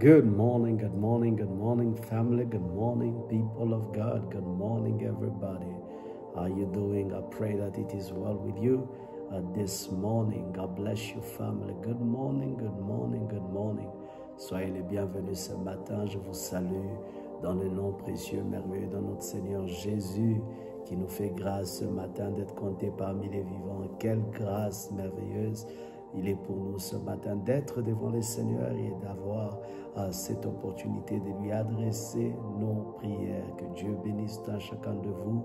Good morning, good morning, good morning, family. Good morning, people of God. Good morning, everybody. How are you doing? I pray that it is well with you this morning. God bless you, family. Good morning, good morning, good morning. Soyez les bienvenus ce matin. Je vous salue dans le nom précieux, merveilleux de notre Seigneur Jésus, qui nous fait grâce ce matin d'être compté parmi les vivants. Quelle grâce merveilleuse il est pour nous ce matin d'être devant le Seigneur et d'avoir cette opportunité de lui adresser nos prières. Que Dieu bénisse chacun de vous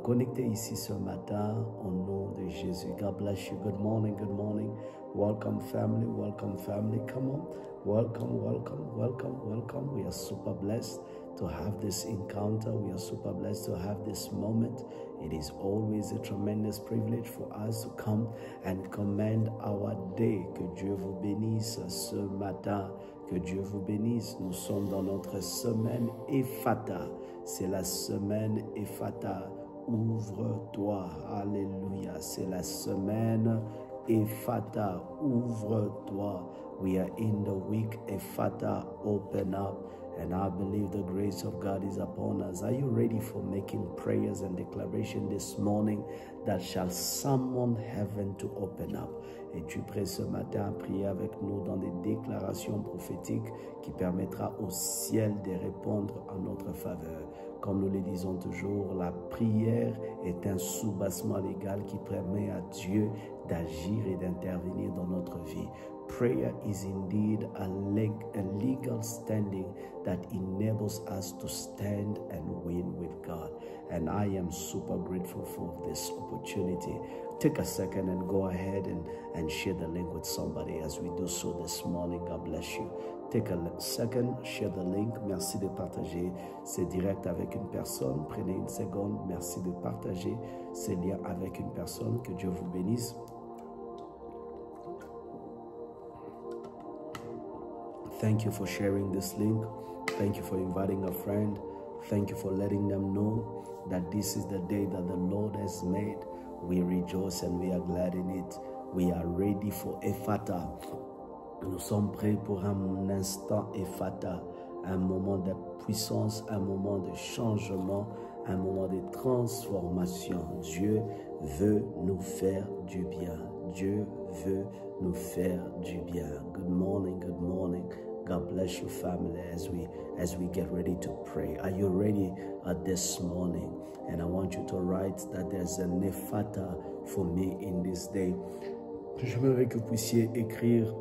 connectés ici ce matin au nom de Jésus. God bless you. Good morning, good morning. Welcome family, welcome family. Come on, welcome, welcome, welcome, welcome. We are super blessed to have this encounter. We are super blessed to have this moment. It is always a tremendous privilege for us to come and command our day. Que Dieu vous bénisse ce matin. Que Dieu vous bénisse. Nous sommes dans notre semaine Ephata. C'est la semaine Ephata. Ouvre-toi. Alléluia. C'est la semaine Ephata. Ouvre-toi. We are in the week Ephata. Open up. And I believe the grace of God is upon us. Are you ready for making prayers and declaration this morning that shall summon heaven to open up? Es-tu prêt ce matin à prier avec nous dans des déclarations prophétiques qui permettra au ciel de répondre en notre faveur? Comme nous le disons toujours, la prière est un soubassement légal qui permet à Dieu d'agir et d'intervenir dans notre vie. Prayer is indeed a legal standing that enables us to stand and win with God. And I am super grateful for this opportunity. Take a second and go ahead and share the link with somebody as we do so this morning. God bless you. Take a second, share the link. Merci de partager ces directs avec une personne. Prenez une seconde. Merci de partager ces liens avec une personne. Que Dieu vous bénisse. Thank you for sharing this link. Thank you for inviting a friend. Thank you for letting them know that this is the day that the Lord has made. We rejoice and we are glad in it. We are ready for Ephata. Nous sommes prêts pour un instant Ephata, un moment de puissance, un moment de changement, un moment de transformation. Dieu veut nous faire du bien. Dieu veut nous faire du bien. Good morning, good morning. God bless you, family, as we get ready to pray. Are you ready this morning? And I want you to write that there's an Ephata for me in this day. J'aimerais que vous puissiez écrire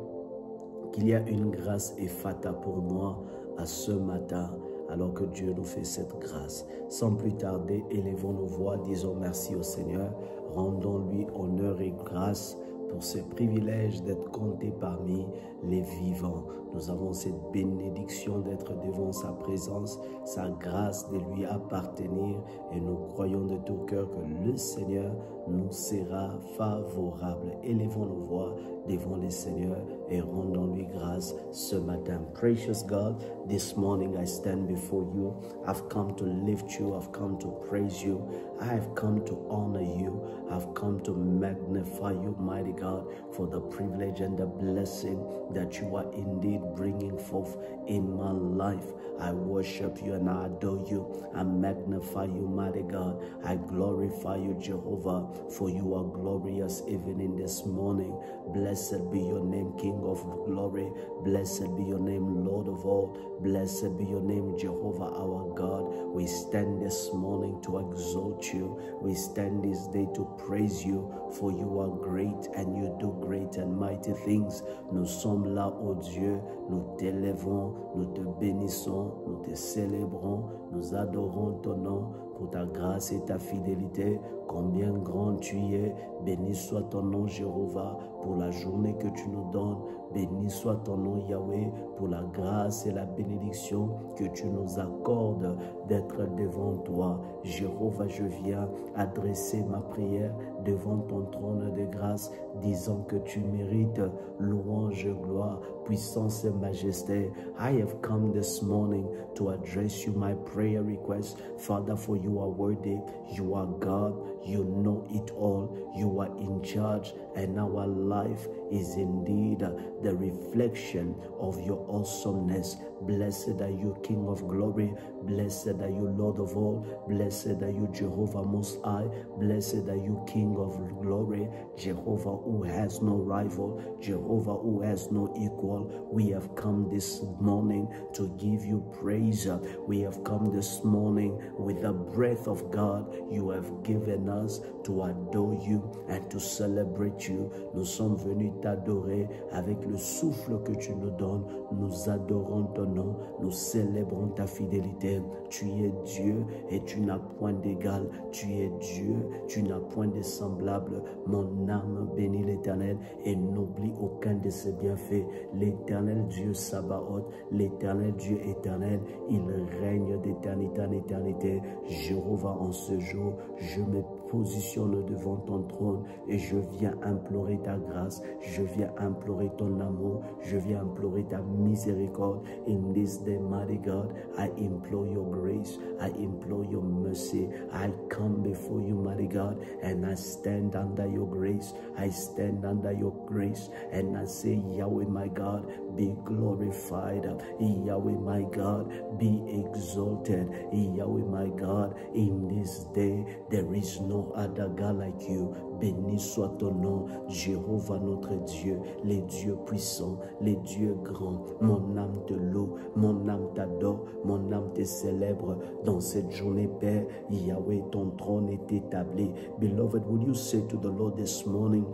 qu'il y a une grâce Ephata pour moi à ce matin, alors que Dieu nous fait cette grâce. Sans plus tarder, élevons nos voix, disons merci au Seigneur, rendons-lui honneur et grâce pour ce privilège d'être compté parmi les vivants. Nous avons cette bénédiction d'être devant sa présence, sa grâce de lui appartenir, et nous croyons de tout cœur que le Seigneur nous sera favorable. Élevons nos voix devant le Seigneur et rendons-lui grâce ce matin. Precious God, this morning I stand before you. I've come to lift you. I've come to praise you. I have come to honor you. I've come to magnify you, mighty God, for the privilege and the blessing that you are indeed bringing forth in my life. I worship you and I adore you. I magnify you, mighty God. I glorify you, Jehovah, for you are glorious even in this morning. Blessed be your name, King of glory. Blessed be your name, Lord of all. Blessed be your name, Jehovah, our God. We stand this morning to exalt you. We stand this day to praise you, for you are great and you do great and mighty things. Nous sommes là, ô Dieu, nous t'élèvons, nous te bénissons, nous te célébrons, nous adorons ton nom pour ta grâce et ta fidélité. Combien grand tu es, béni soit ton nom, Jéhovah, pour la journée que tu nous donnes. Béni soit ton nom, Yahweh, pour la grâce et la bénédiction que tu nous accordes d'être devant toi. Jéhovah, je viens adresser ma prière devant ton trône de grâce, disant que tu mérites louange, gloire, puissance et majesté. I have come this morning to address you my prayer request. Father, for you are worthy, you are God, you know it all, you are in charge, and our life is indeed the reflection of your awesomeness. Blessed are you, King of glory. Blessed are you, Lord of all. Blessed are you, Jehovah Most High. Blessed are you, King of glory. Jehovah who has no rival. Jehovah who has no equal. We have come this morning to give you praise. We have come this morning with the breath of God you have given us to adore you and to celebrate you. Nous sommes venus t'adorer avec le souffle que tu nous donnes. Nous adorons ton nom, nous célébrons ta fidélité. Tu es Dieu et tu n'as point d'égal. Tu es Dieu, tu n'as point de semblable. Mon âme bénit l'Éternel et n'oublie aucun de ses bienfaits. L'Éternel Dieu Sabaoth, l'Éternel Dieu éternel, il règne d'éternité en éternité. Jéhovah, en ce jour, je me positionne devant ton trône et je viens implorer ta grâce, je viens implorer ton amour, je viens implorer ta miséricorde. In this day, mighty God, I implore your grace, I implore your mercy. I come before you, mighty God, and I stand under your grace. I stand under your grace and I say, Yahweh my God, be glorified. Yahweh my God, be exalted. Yahweh my God, in this day there is no other God like you. Béni soit ton nom, Jéhovah notre Dieu, les dieux puissants, les dieux grands. Mon âme te loue, mon âme t'adore, mon âme te célèbre. Dans cette journée, Père, Yahweh, ton trône est établi. Beloved, would you say to the Lord this morning,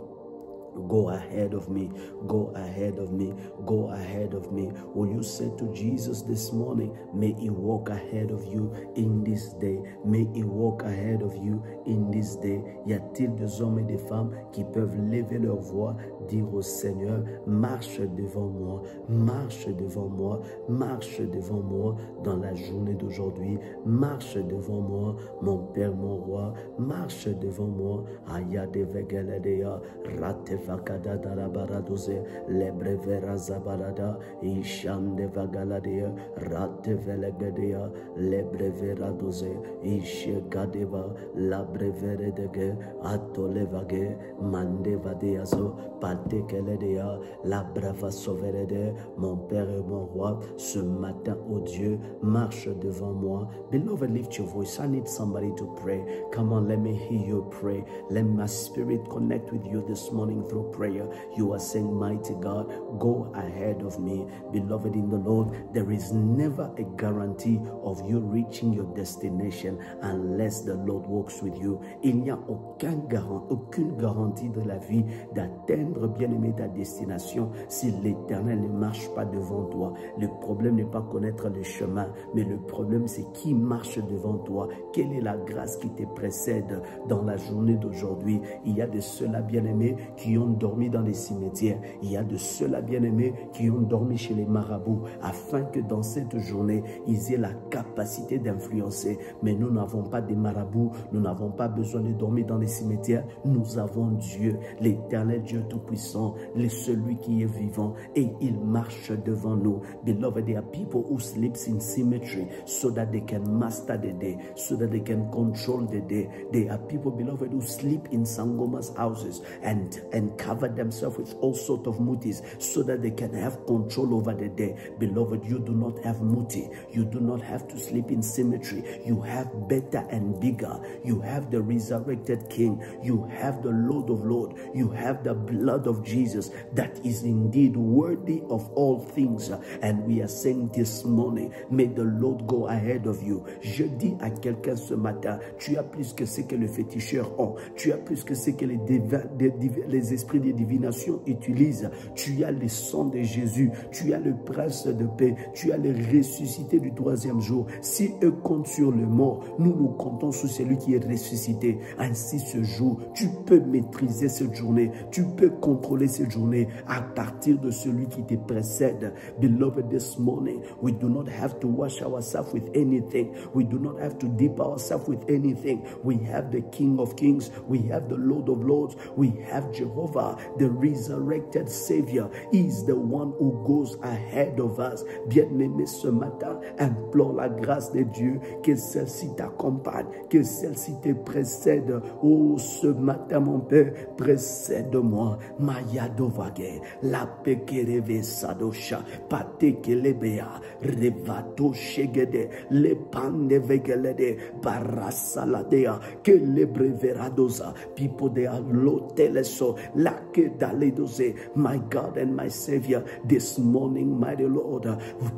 go ahead of me, go ahead of me, go ahead of me. Will you say to Jesus this morning, may he walk ahead of you in this day, may he walk ahead of you in this day. Y a-t-il des hommes et des femmes qui peuvent lever leur voix, dire au Seigneur, marche devant moi, marche devant moi, marche devant moi dans la journée d'aujourd'hui, marche devant moi, mon Père, mon Roi, marche devant moi. Aya de vegeledea, rate vakada darabaradoze, lebrevera zabarada, ishande vagaladea, rate velegedea, lebrevera doze, ishegadeva, labrevere dege, atolevage, mande vadeazo, patekeledea, la brava sauverede. Mon Père et mon Roi, ce matin, oh Dieu, marche devant moi. Beloved, lift your voice. I need somebody to pray. Come on, let me hear you pray. Let my spirit connect with you this morning through prayer. You are saying, mighty God, go ahead of me. Beloved in the Lord, there is never a guarantee of you reaching your destination unless the Lord walks with you. Il n'y a aucune garantie de la vie d'atteindre, bien-aimé, ta destination si l'Éternel ne marche pas devant toi. Le problème n'est pas connaître le chemin, mais le problème c'est qui marche devant toi. Quelle est la grâce qui te précède dans la journée d'aujourd'hui? Il y a de ceux-là, bien-aimés, qui ont dormi dans les cimetières. Il y a de ceux-là, bien-aimés, qui ont dormi chez les marabouts, afin que dans cette journée, ils aient la capacité d'influencer. Mais nous n'avons pas des marabouts, nous n'avons pas besoin de dormir dans les cimetières. Nous avons Dieu, l'Éternel Dieu Tout-Puissant, celui qui est vivant, et il marche devant nous. Beloved, there are people who sleep in cemetery so that they can master the day, so that they can control the day. There are people, beloved, who sleep in sangomas houses and cover themselves with all sorts of mutis so that they can have control over the day. Beloved, you do not have muti. You do not have to sleep in cemetery. You have better and bigger. You have the resurrected King. You have the Lord of Lords. You have the blood of Jesus that is indeed worthy of all things. And we are saying this morning, may the Lord go ahead of you. Je dis à quelqu'un ce matin, tu as plus que ce que les féticheurs ont. Tu as plus que ce que les esprits de divination utilisent. Tu as le sang de Jésus. Tu as le prince de paix. Tu as le ressuscité du troisième jour. Si eux comptent sur le mort, nous comptons sur celui qui est ressuscité. Ainsi ce jour, tu peux maîtriser cette journée. Tu peux contrôler cette journée à partir de celui qui te précède. Beloved, this morning, we do not have to wash ourselves with anything. We do not have to dip ourselves with anything. We have the King of Kings. We have the Lord of Lords. We have Jehovah Jehovah, the resurrected Savior, is the one who goes ahead of us. Bien-aimé, ce matin, implore la grâce de Dieu, que celle-ci t'accompagne, que celle-ci te précède. Oh, ce matin, mon Père, précède-moi. Maya dovage, la pekereve sadosha, patekelebea, revato shegede, le pande vegelede, barasaladea, que le breveradosa, people de aloteleso, la que daledose. My God and my Savior, this morning, mighty Lord,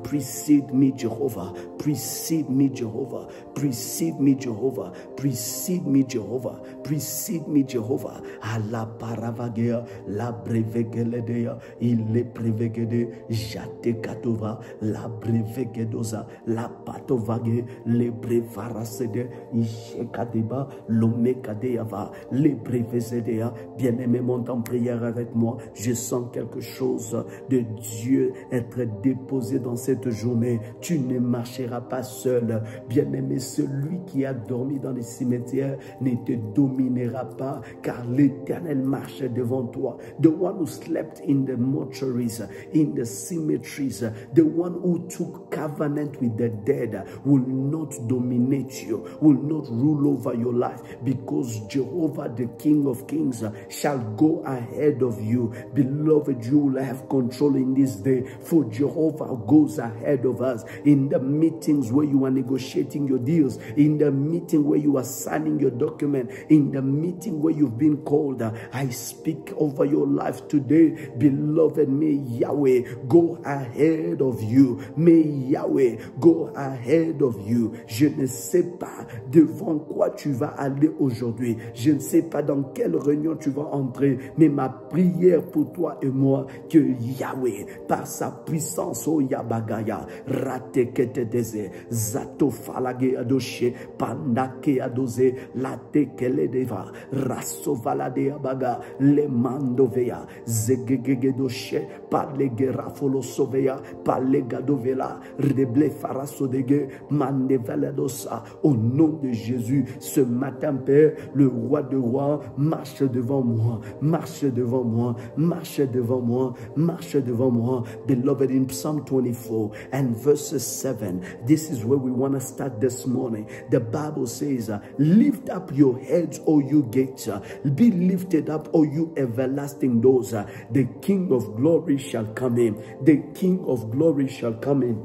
precede me, Jehovah, precede me, Jehovah, precede me, Jehovah, precede me, Jehovah, precede me, Jehovah. Allah paravagea, la brevegeledea, il le prevegede, jate katova, la brevegedosa, la patovage, le brevarasede, ishekadeba, l'omekadeava, le brevezedea. Bien-aimé, monte en prière avec moi. Je sens quelque chose de Dieu être déposé dans cette journée. Tu ne marcheras pas seul. Bien-aimé, celui qui a dormi dans les cimetières ne te dominera pas, car l'Éternel marche devant toi. The one who slept in the mortuaries, in the cemeteries, the one who took covenant with the dead will not dominate you, will not rule over your life, because Jehovah, the King of Kings, shall go ahead of you. Beloved, you will have control in this day, for Jehovah goes ahead of us in the meetings where you are negotiating your deals, in the meeting where you are signing your document, in the meeting where you've been called. I speak over your life today, beloved. May Yahweh go ahead of you. May Yahweh go ahead of you. Je ne sais pas devant quoi tu vas aller aujourd'hui. Je ne sais pas dans quelle réunion tu vas entrer, mais ma prière pour toi et moi, que Yahweh, par sa puissance, oh Yabagaya, rateketedeze, zatofalage adoshe, pandake adose, latekeledeva, rasovalade abaga, le mandovea, zegegegedoshe, palegerafolosovea, palegadovela, reble farasodege, mandevaladosa. Au nom de Jésus, ce matin, Père, le roi de rois, marche devant moi, marche devant moi, marche devant moi, marche devant moi. Beloved, in Psalm 24 and verses 7, this is where we want to start this morning. The Bible says, lift up your heads, O you gates, be lifted up, O you everlasting doors. The King of glory shall come in. The King of glory shall come in.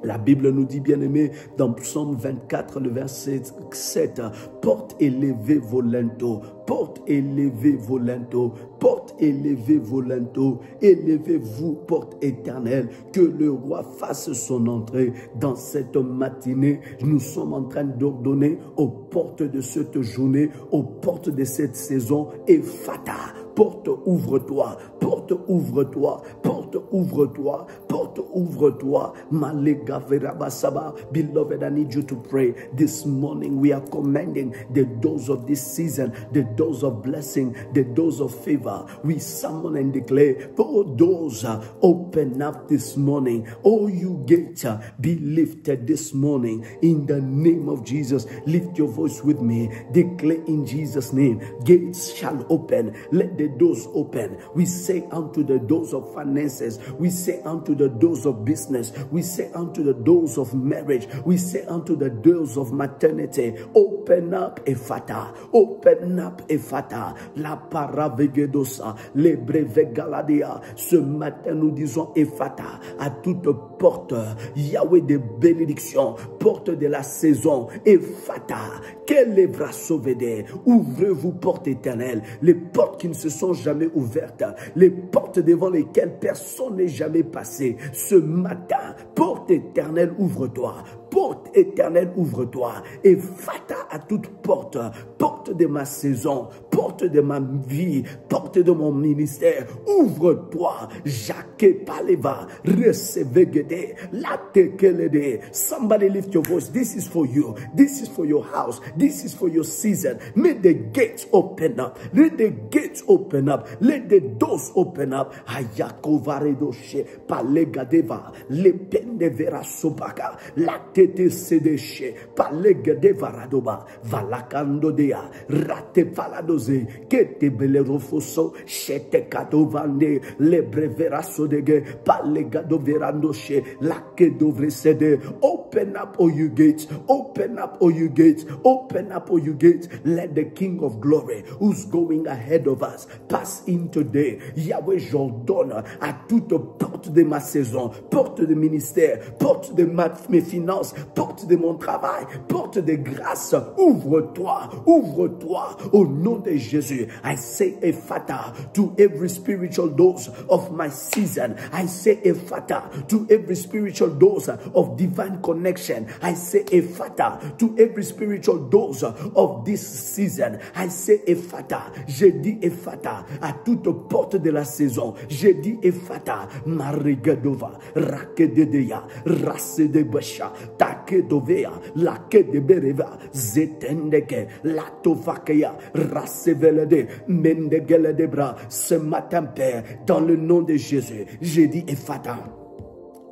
La Bible nous dit, bien-aimé, dans Psaume 24, le verset 7, porte élevée vos linteaux, porte élevée vos linteaux, porte élevée vos linteaux, élevez-vous, porte éternelle, que le roi fasse son entrée dans cette matinée. Nous sommes en train d'ordonner aux portes de cette journée, aux portes de cette saison, et Fata, porte ouvre-toi, porte ouvre-toi, porte ouvre-toi, porte ouvre-toi, Malega Verabasaba. Beloved, I need you to pray. This morning we are commanding the doors of this season, the doors of blessing, the doors of favor. We summon and declare, oh doors, open up this morning. Oh you gates, be lifted this morning. In the name of Jesus, lift your voice with me. Declare in Jesus' name, gates shall open. Let the doors open. We say unto the doors of finances, we say unto the doors of business, we say unto the doors of marriage, we say unto the doors of maternity, open up, Ephata, open up, Ephata, la paravegedosa, le brevegaladia. Ce matin nous disons Ephata à toute porte, Yahweh de bénédiction, porte de la saison, Ephata, quel est bras sauvé, ouvrez-vous porte éternelle, les portes qui ne se sont jamais ouvertes, les portes devant lesquelles personne n'est jamais passé. Ce matin, porte éternelle, ouvre-toi. Porte éternelle, ouvre-toi. Et Fata à toute porte, porte de ma saison, porte de ma vie, porte de mon ministère, ouvre-toi. Jacques Paleva, recevegede, la tekelede. Somebody lift your voice. This is for you. This is for your house. This is for your season. May the gates open up. Let the gates open up. Let the doors open up. Ayako varedoshe, palegadeva, le pen Yende vera sobaka. La tete sedeshe. Palega de varadoba. Valakando dea. Rate paladoze. Kete belerofoso. Shete katovande. Lebreveraso dege. Palega do verandoshe. Lake dovre sede. Open up, O you gates. Open up, O you gates. Open up, O you gates. Let the King of Glory, who's going ahead of us, pass in today. Yahweh, j'ordonne à toute porte de ma saison, porte de ministère, porte de mes finances, porte de mon travail, porte de grâce. Ouvre-toi, ouvre-toi au nom de Jésus. I say Ephata to every spiritual dose of my season. I say Ephata to every spiritual dose of divine connection. I say Ephata to every spiritual dose of this season. I say Ephata. Je dis Ephata à toute porte de la saison. Je dis Ephata. Marigadova. Rakededeya. Rasedebasha. Takedovea. Lakedebereva. Zetendeke. Latovakeya. Rasevelede. Mendegeledebra. Ce matin, Père, dans le nom de Jésus, je dis Ephata.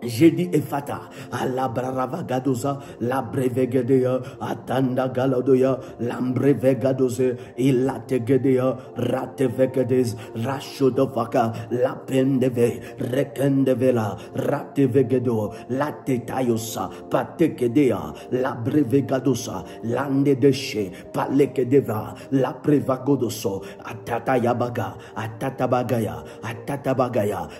J'ai dit Ephata, à la brava gadosa, la brevegedea, atanda galadoya, l'ambrevegadose, il la tegedea, ratevegades, rashodovaka, la pendeve, rekendevela, ratevegedo, la tetayosa, patekedea, la brevegadosa, lande deshe, palekedeva, la prevagodoso, atatayabaga, atatabagaya,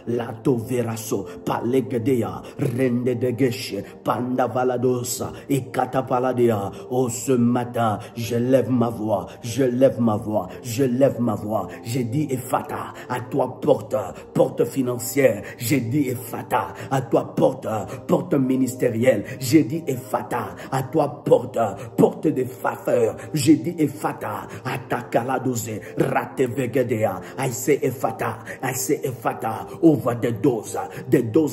la toveraso, palekedea, rende de geshe, panda valadosa, et katapaladia. Oh, ce matin, je lève ma voix, je lève ma voix, je lève ma voix. J'ai dit Ephata, à toi porte financière. J'ai dit Ephata, à toi porte ministérielle. J'ai dit Ephata, à toi porte de faveur. J'ai dit Ephata, à ta kaladose, rate vegedea. I say Ephata over the doors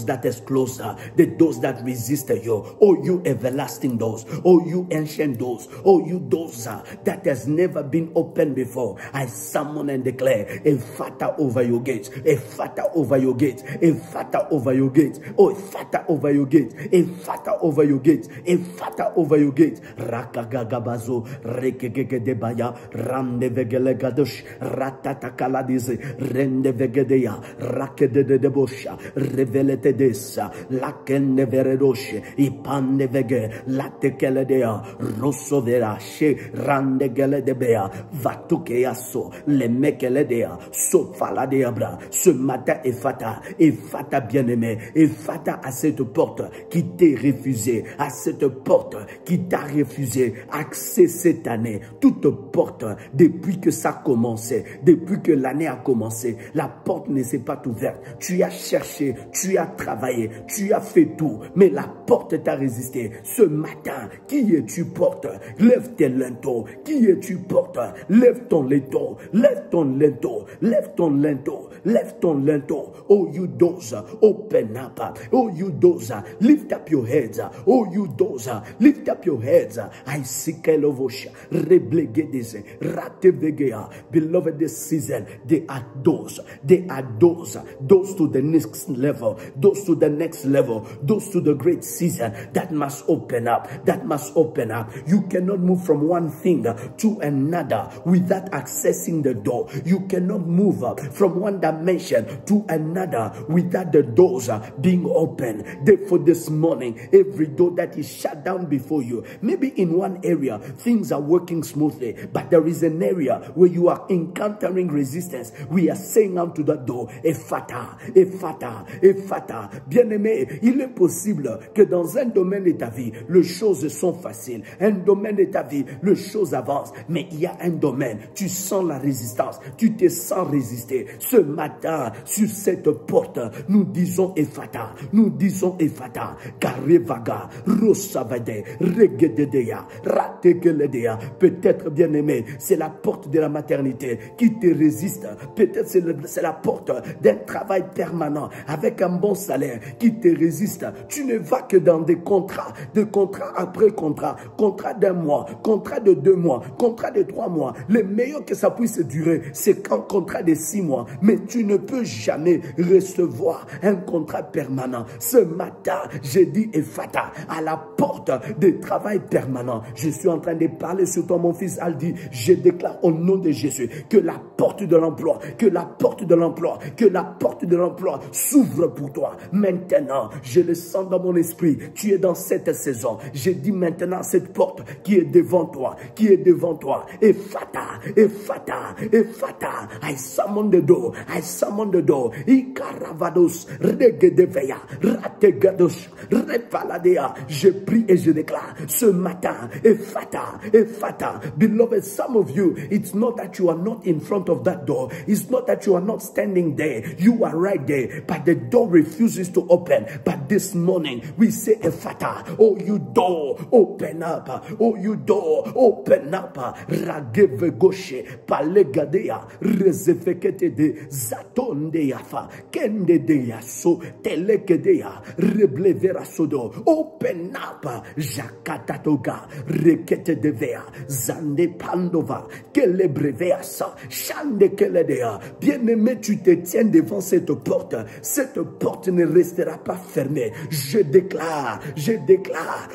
that is closed. The doors that resist you, oh you everlasting doors, oh you ancient doors, oh you doors that has never been opened before. I summon and declare Ephata over your gates, Ephata over your gates, Ephata over your gates, oh Ephata over your gates, Ephata over your gates, Ephata over your gates. Rakagagabazo, rekegedebaya, rande vegelegadosh, ratatakaladize, rende vegedeya, rakededebosha, revelete desa. La kende veredoshe, ipande vege, la tekeledea, rosso verache, rande geledebea, vatukeaso, le mekeledea, sofaladea bra. Ce matin, Ephata bien-aimé, Ephata à cette porte qui t'est refusée, à cette porte qui t'a refusé accès cette année. Toute porte, depuis que ça a commencé, depuis que l'année a commencé, la porte ne s'est pas ouverte. Tu as cherché, tu as travaillé, tu as fait tout, mais la porte t'a résisté. Ce matin, qui es-tu porte? Lève tes linteaux. Qui es-tu porte? Lève ton linteau. Lève ton linteau. Lève ton linteau. Lève ton linteau. Oh, you doors, open up. Oh, you doors, lift up your heads. Oh, you doors, lift up your heads. I seek Elovosha. Reblegedese. Ratevegea. Beloved, this season, they are doors. They are doors. Doors to the next level. Doors to the next level. Those to the great season that must open up. That must open up. You cannot move from one thing to another without accessing the door. You cannot move from one dimension to another without the doors being open. Therefore, this morning, every door that is shut down before you, maybe in one area things are working smoothly, but there is an area where you are encountering resistance. We are saying unto that door, Ephata, Ephata, Ephata. Bien-aimé, il est possible que dans un domaine de ta vie, les choses sont faciles. Un domaine de ta vie, les choses avancent. Mais il y a un domaine, tu sens la résistance. Tu te sens résister. Ce matin, sur cette porte, nous disons Ephata. Nous disons Ephata. Karevaga, Rosavade, Regededeya, Rategeledea. Peut-être, bien-aimé, c'est la porte de la maternité qui te résiste. Peut-être c'est la porte d'un travail permanent avec un bon salaire qui qui te résistent. Tu ne vas que dans des contrats, de contrat après contrat, contrat d'un mois, contrat de 2 mois, contrat de 3 mois. Le meilleur que ça puisse durer, c'est qu'un contrat de 6 mois. Mais tu ne peux jamais recevoir un contrat permanent. Ce matin, j'ai dit Ephata, à la porte de travail permanent. Je suis en train de parler sur toi, mon fils Aldi. Je déclare au nom de Jésus que la porte de l'emploi, que la porte de l'emploi, que la porte de l'emploi s'ouvre pour toi. Maintenant, je le sens dans mon esprit. Tu es dans cette saison. Je dis maintenant cette porte qui est devant toi, qui est devant toi. Ephata, Ephata, Ephata. I summon the door. I summon the door. Ikaravados, regedeveya, rategados, repaladea. Je prie et je déclare ce matin, Ephata, Ephata. Beloved, some of you, it's not that you are not in front of that door. It's not that you are not standing there. You are right there, but the door refuses to open. But this morning, we say, Ephata, oh you door, open up. Oh you door, open up. Ragevegoshe, palegadea, rezefekete de zatonde yafa, kende de yaso, telekedea, reblevera sodo. Open up. Jakatatoga, rekete de vea, zande pandova, kele breveasa, chande keledea. Bien-aimé, tu te tiens devant cette porte. Cette porte ne restera pas fermée. Je déclare,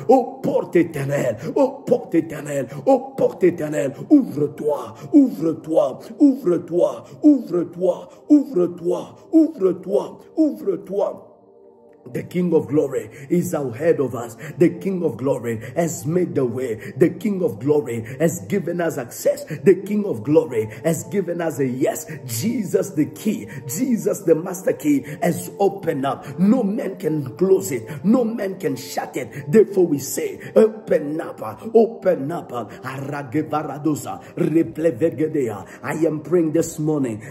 ô porte éternelle, ô porte éternelle, ô porte éternelle, ouvre-toi, ouvre-toi, ouvre-toi, ouvre-toi, ouvre-toi, ouvre-toi, ouvre-toi. The King of Glory is ahead of us. The King of Glory has made the way. The King of Glory has given us access. The King of Glory has given us a yes. Jesus the key, Jesus the master key has opened up. No man can close it. No man can shut it. Therefore we say, open up, open up. I am praying this morning.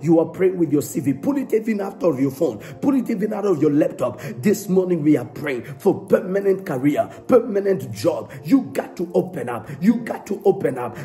You are praying with your CV. Pull it even after your phone, put it even out of your laptop. This morning we are praying for permanent career, permanent job. You got to open up. You got to open up.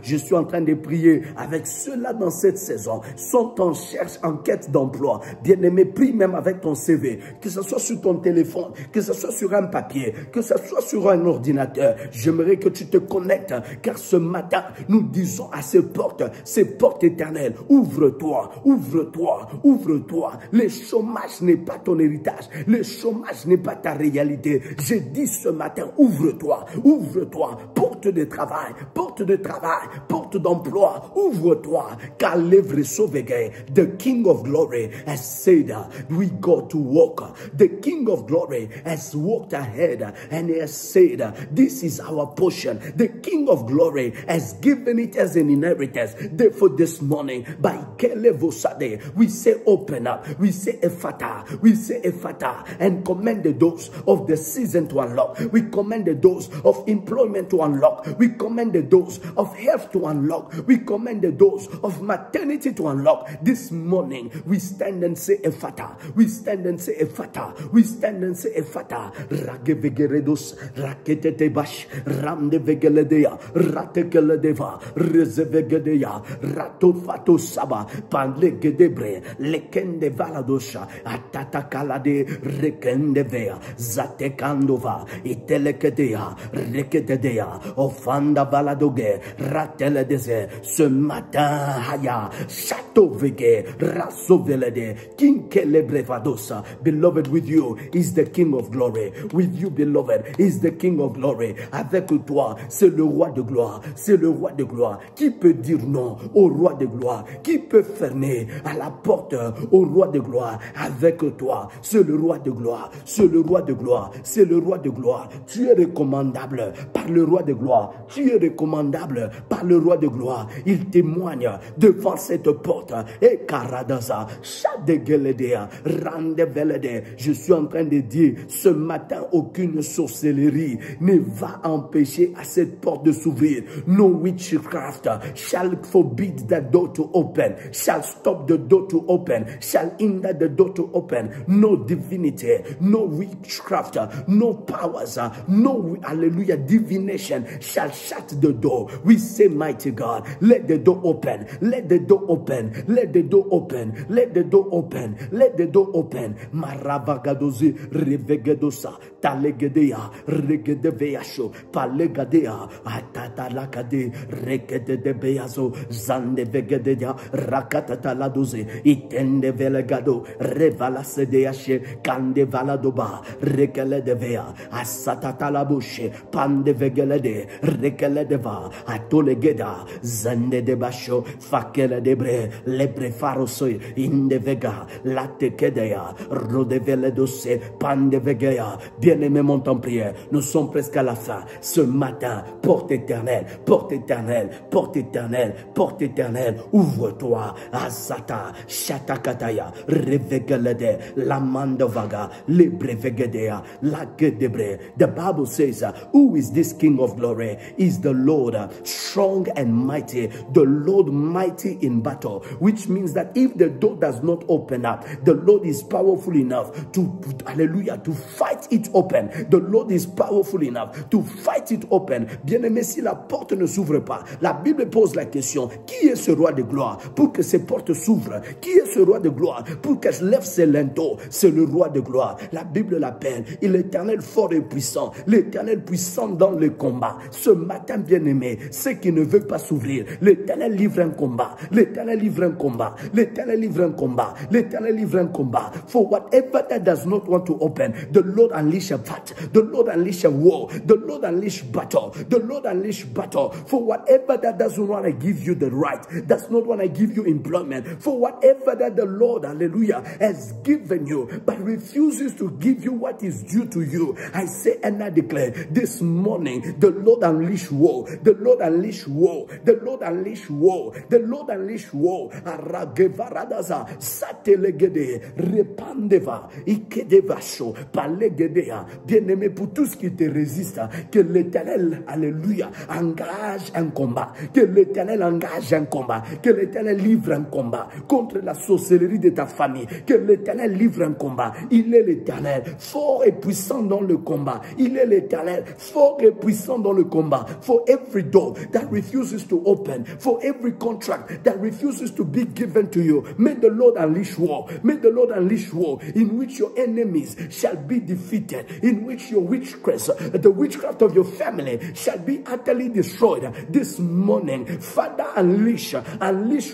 Je suis en train de prier avec ceux-là dans cette saison. Sont en cherche, en quête d'emploi. Bien-aimé, prie même avec ton CV, que ce soit sur ton téléphone, que ce soit sur un papier, que ce soit sur un ordinateur. J'aimerais que tu te connectes, car ce matin, nous disons à ces portes éternelles, ouvre-toi, ouvre-toi. Ouvre-toi. Le chômage n'est pas ton héritage. Le chômage n'est pas ta réalité. Je dis ce matin, ouvre-toi. Ouvre-toi. Porte de travail. Porte de travail. Porte d'emploi. Ouvre-toi. Car l'œuvre sauvegay. The King of Glory has said, we go to walk. The King of Glory has walked ahead and he has said, this is our portion. The King of Glory has given it as an inheritance. Therefore this morning, by Kelevosade, we say open up, we say Ephata, and command the doors of the season to unlock. We command the doors of employment to unlock. We command the doors of health to unlock. We command the doors of maternity to unlock. This morning, we stand and say Ephata. We stand and say Ephata. We stand and say Ephata. Ragevegeredos, raketete bash, ramde vegeledea, ratekeledeva, rezevegedeya, ratofato saba, panlegedebre. Lekende valadosha atatakalade rekende vea zatekandova itelekedea rekedea ofanda valadoge rateledeze. Ce matin haya chateau vege rasovelede kinkelebrevadosa. Beloved, with you is the King of Glory. With you, beloved, is the King of Glory. Avec toi, c'est le roi de gloire. C'est le roi de gloire. Qui peut dire non au roi de gloire? Qui peut fermer à la porte au roi de gloire? Avec toi, c'est le roi de gloire, c'est le roi de gloire, c'est le roi de gloire. Tu es recommandable par le roi de gloire, tu es recommandable par le roi de gloire. Il témoigne devant cette porte. Et Karadaza, Shadegeledea, Randevelede. Je suis en train de dire ce matin, aucune sorcellerie ne va empêcher à cette porte de s'ouvrir. No witchcraft shall forbid that door to open, shall stop the door to open, shall hinder the door to open. No divinity, no witchcraft, no powers, no, hallelujah, divination shall shut the door. woe. We say, mighty God, let the door open. Let the door open. Let the door open. Let the door open. Let the door open. Maravagadozi revegedosa talegedea regedeveasho palegadea atatalakade regedebeazo zandevegedea rakatataladoze itende velegado revalasedeashe kandevaladoba rekeledevea asatatalabushe pandevegelede rekeledeva atolegeda zandedebasho fakeledebre lebrefarosoi indevega latekedea rodeveledose pandevegea. Bien-aimé, monte en prière. Nous sommes presque à la fin. Ce matin, porte éternelle, porte éternelle, porte éternelle, porte éternelle. Ouvre-toi. Azata, shatakataya, revegelede, lamandovaga, lebrevegedea, lagedebre. The Bible says, who is this King of glory? Is the Lord strong and mighty, the Lord mighty in battle, which means that if the door does not open up, the Lord is powerful enough to, hallelujah, to fight it open. The Lord is powerful enough to fight it open. Bien-aimé, si la porte ne s'ouvre pas, la Bible pose la question, qui est ce roi de gloire pour que ces portes s'ouvrent? Qui est ce roi de gloire pour que je lève ses linteaux? C'est le roi de gloire. La Bible l'appelle, il est l'Éternel fort et puissant, l'Éternel puissant dans le combat. Ce matin, bien-aimé, ce qui ne veut pas s'ouvrir, l'Éternel livre un combat, l'Éternel livre un combat, l'Éternel livre un combat, l'Éternel livre un combat. For whatever that does not want to open, the Lord unleash a fight, the Lord unleash a war, the Lord unleash battle, the Lord unleash battle. For whatever that doesn't want to give you the right, does not want to give you employment, for whatever that the Lord, hallelujah, has given you, but refuses to give you what is due to you, I say and I declare this morning, the Lord unleash war, the Lord unleash war, the Lord unleash war, the Lord unleash war. Aragevaradaza satelegede repandeva ikedevasho palegedea. Bien-aimé, pour tout ce qui te résiste, que l'Éternel, alléluia, engage un combat, que l'Éternel engage un combat, que l'Éternel livre un combat contre la sorcellerie de ta famille, que l'Éternel livre un combat. Il est l'Éternel fort et puissant dans le combat. Il est l'Éternel fort et puissant dans le combat. For every door that refuses to open, for every contract that refuses to be given to you, may the Lord unleash war. May the Lord unleash war in which your enemies shall be defeated, in which your witchcraft, the witchcraft of your family shall be utterly destroyed. This morning, Father, unleash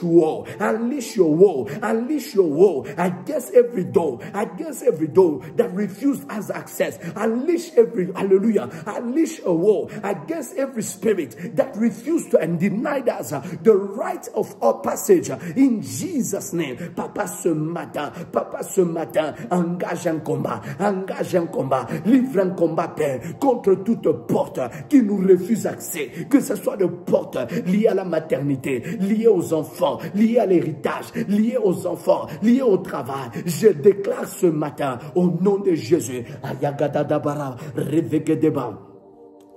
war, unleash your war, unleash your war against every door that refused us access. Unleash every, hallelujah, unleash a war against every spirit that refused to and denied us the right of our passage. In Jesus' name, Papa, ce matin, engage un combat, livre un combat, Père, contre toute porte qui nous refuse accès, que ce soit de portes liées à la maternité, liées aux enfants, liées à l'héritage, liées aux enfants, liées au travail. Je déclare ce matin, au nom de Jésus, Ayagadadabara, Revegedeba.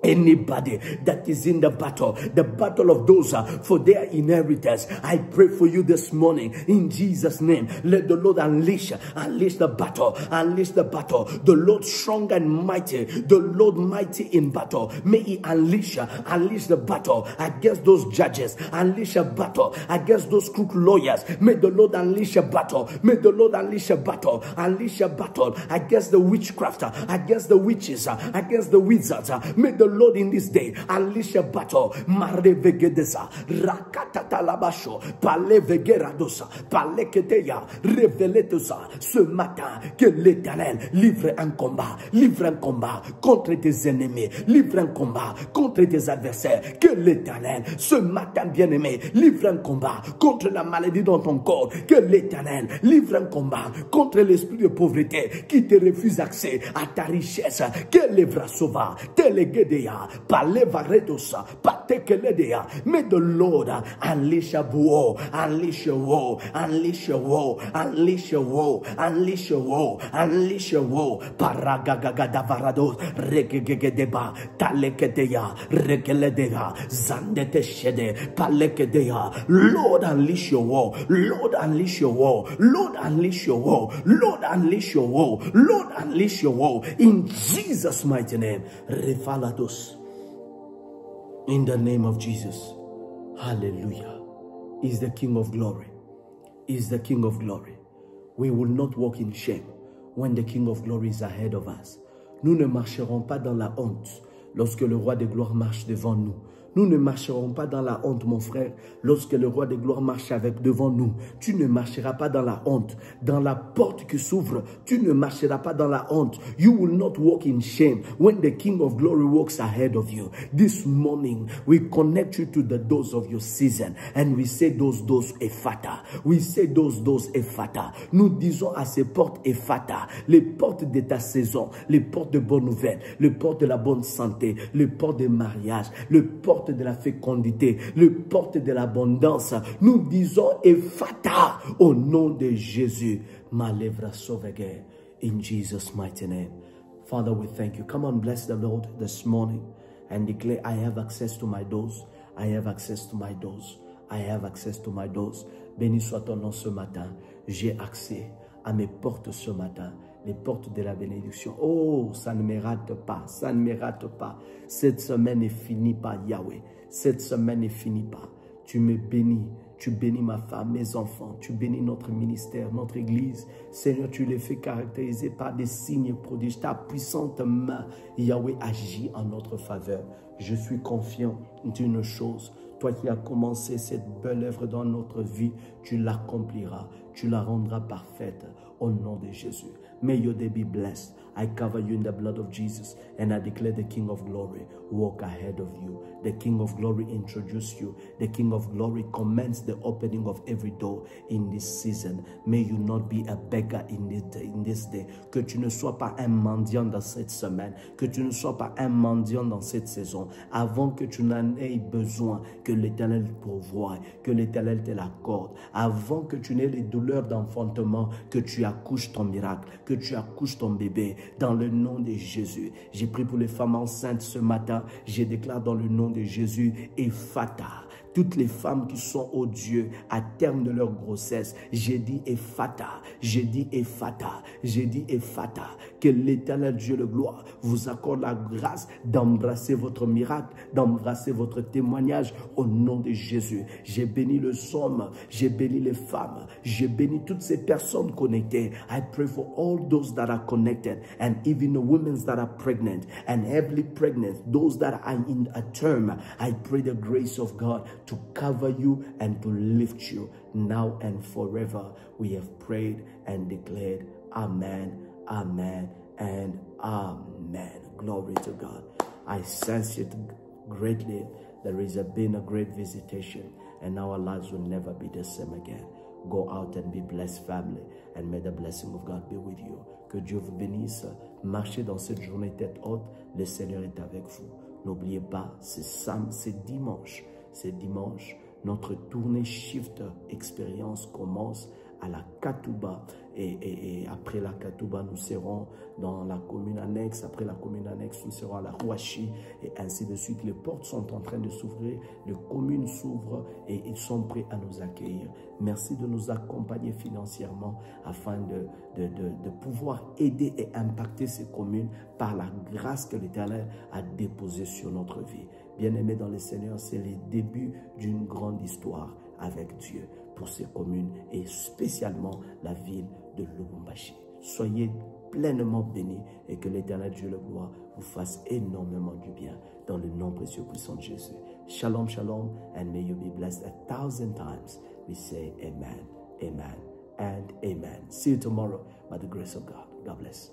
Anybody that is in the battle of those for their inheritance, I pray for you this morning in Jesus' name. Let the Lord unleash the battle, the Lord strong and mighty, the Lord mighty in battle. May He unleash the battle against those judges, unleash a battle against those crooked lawyers. May the Lord unleash a battle. May the Lord unleash a battle against the witchcraft, against the witches, against the wizards. May the Lord in this day unleash a battle. Marevegedesa, Rakatatalabasho, Palevegeradosa, Paleketeya, Reveletosa. Ce matin, que l'Éternel livre un combat contre tes ennemis, livre un combat contre tes adversaires. Que l'Éternel, ce matin, bien-aimé, livre un combat contre la maladie dans ton corps. Que l'Éternel livre un combat contre l'esprit de pauvreté qui te refuse accès à ta richesse. Que l'Evra sauva, Telegedea, Palevaredosa, Patekeledea. May the Lord unleash a war, unleash a war, unleash a war, unleash a war, unleash a war, unleash a war. Paragagagavarados, Regegedeba, Talekedea, Regeledea, Zandeteshede, Palekedea. Lord, unleash your war, Lord, unleash your war, Lord, unleash your war, Lord, unleash your war, Lord, unleash your war. In Jesus' mighty name, Refalados. In the name of Jesus. Hallelujah. He's the King of glory. He's the King of glory. We will not walk in shame when the King of glory is ahead of us. Nous ne marcherons pas dans la honte lorsque le roi de gloire marche devant nous. Nous ne marcherons pas dans la honte, mon frère, lorsque le roi de gloire marche devant nous. Tu ne marcheras pas dans la honte. Dans la porte qui s'ouvre, tu ne marcheras pas dans la honte. You will not walk in shame when the King of glory walks ahead of you. This morning, we connect you to the doors of your season and we say those doors ephata. We say those doors ephata. Nous disons à ces portes ephata, les portes de ta saison, les portes de bonnes nouvelles, les portes de la bonne santé, les portes de mariage, les portes de la fécondité, les portes de l'abondance. Nous disons ephata au nom de Jésus. Malevra sovege. In Jesus' mighty name. Father, we thank you. Come on, bless the Lord this morning and declare, I have access to my doors. I have access to my doors. I have access to my doors. Béni soit ton nom ce matin. J'ai accès à mes portes ce matin. Les portes de la bénédiction. Oh, ça ne me rate pas. Ça ne me rate pas. Cette semaine ne finit pas, Yahweh. Cette semaine ne finit pas. Tu me bénis. Tu bénis ma femme, mes enfants. Tu bénis notre ministère, notre église. Seigneur, tu les fais caractériser par des signes et prodiges. Ta puissante main, Yahweh, agit en notre faveur. Je suis confiant d'une chose. Toi qui as commencé cette belle œuvre dans notre vie, tu l'accompliras. Tu la rendras parfaite au nom de Jésus. May your day be blessed. I cover you in the blood of Jesus and I declare the King of Glory walk ahead of you. The King of Glory introduce you. The King of Glory commence the opening of every door in this season. May you not be a beggar in this day. Que tu ne sois pas un mendiant dans cette semaine. Que tu ne sois pas un mendiant dans cette saison. Avant que tu n'en aies besoin, que l'Éternel pourvoie, que l'Éternel te l'accorde. Avant que tu n'aies les douleurs d'enfantement, que tu accouches ton miracle, que tu accouches ton bébé. Dans le nom de Jésus, j'ai prié pour les femmes enceintes ce matin. Je déclare dans le nom de Jésus, ephata. Toutes les femmes qui sont, oh Dieu, à terme de leur grossesse, j'ai dit ephata, j'ai dit ephata, j'ai dit ephata. Que l'Éternel Dieu de gloire vous accorde la grâce d'embrasser votre miracle, d'embrasser votre témoignage au nom de Jésus. J'ai béni les hommes, j'ai béni les femmes, j'ai béni toutes ces personnes connectées. I pray for all those that are connected and even the women that are pregnant and heavily pregnant, those that are in a term. I pray the grace of God to cover you and to lift you now and forever. We have prayed and declared, amen, amen, and amen. Glory to God. I sense it greatly. There is been a great visitation and our lives will never be the same again. Go out and be blessed, family, and may the blessing of God be with you. Que Dieu vous bénisse. Marchez dans cette journée tête haute. Le Seigneur est avec vous. N'oubliez pas, c'est dimanche. C'est dimanche. Notre tournée Shift Expérience commence à la Katouba. Et après la Katouba, nous serons dans la commune annexe. Après la commune annexe, nous serons à la Rouachi. Et ainsi de suite. Les portes sont en train de s'ouvrir. Les communes s'ouvrent et ils sont prêts à nous accueillir. Merci de nous accompagner financièrement afin de pouvoir aider et impacter ces communes par la grâce que l'Éternel a déposée sur notre vie. Bien-aimés dans le Seigneur, c'est le début d'une grande histoire avec Dieu pour ces communes et spécialement la ville de Lubumbashi. Soyez pleinement bénis et que l'Éternel Dieu le gloire vous fasse énormément du bien dans le nom précieux puissant de Jésus. Shalom, shalom, and may you be blessed 1,000 times. We say amen, amen, and amen. See you tomorrow by the grace of God. God bless.